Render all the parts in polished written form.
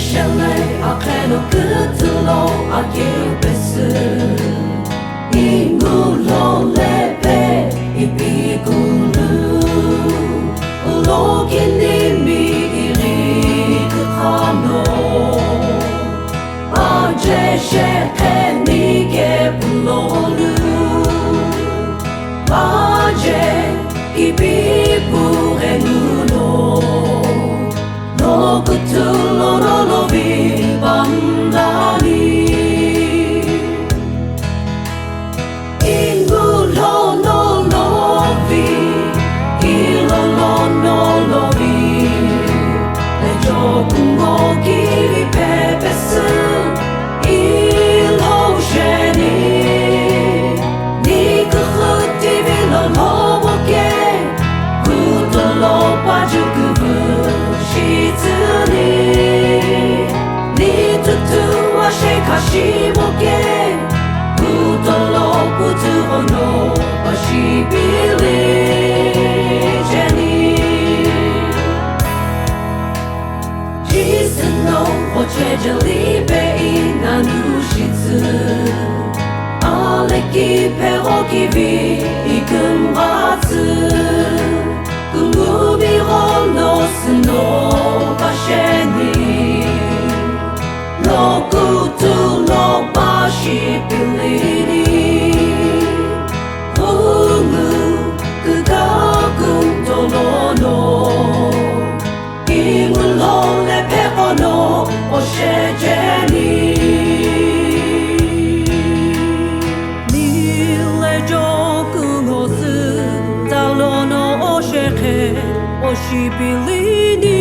chalet akheno kutulo akibes ingulo lepe ipigulu logini mi iri khano anje shekeni ke bulolu anje ibi burenuno no kutulo no lovi bandani ingulo no lovi ilo no lovi le jokungo kiri pepesu ilo sheni ni kuhuti vilo lobo ke kutolo pajukubu shitsuni ni tutu wa shekashimoke kutolo puturo no bashibili jeni jisu no ochejeli be inanushitsu aleki peroki vi ikumratsu Kumubiro no basheni no kutu no bashi pilini Ungu kugakun tolono Imulo le perono oshejeni Nile jokun osu talono osheke Oshibilini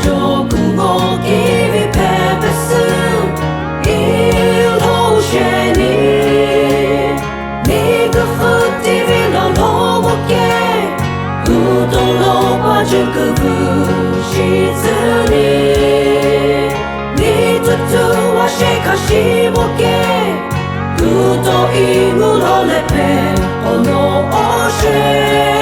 Jokungo kiri pepesu ilo sheni Niga huti vilo lobo ke Kutolo pajukubu shitsuni Ni tutu wa shekashimo ke Kuto imulo lepe ono oshe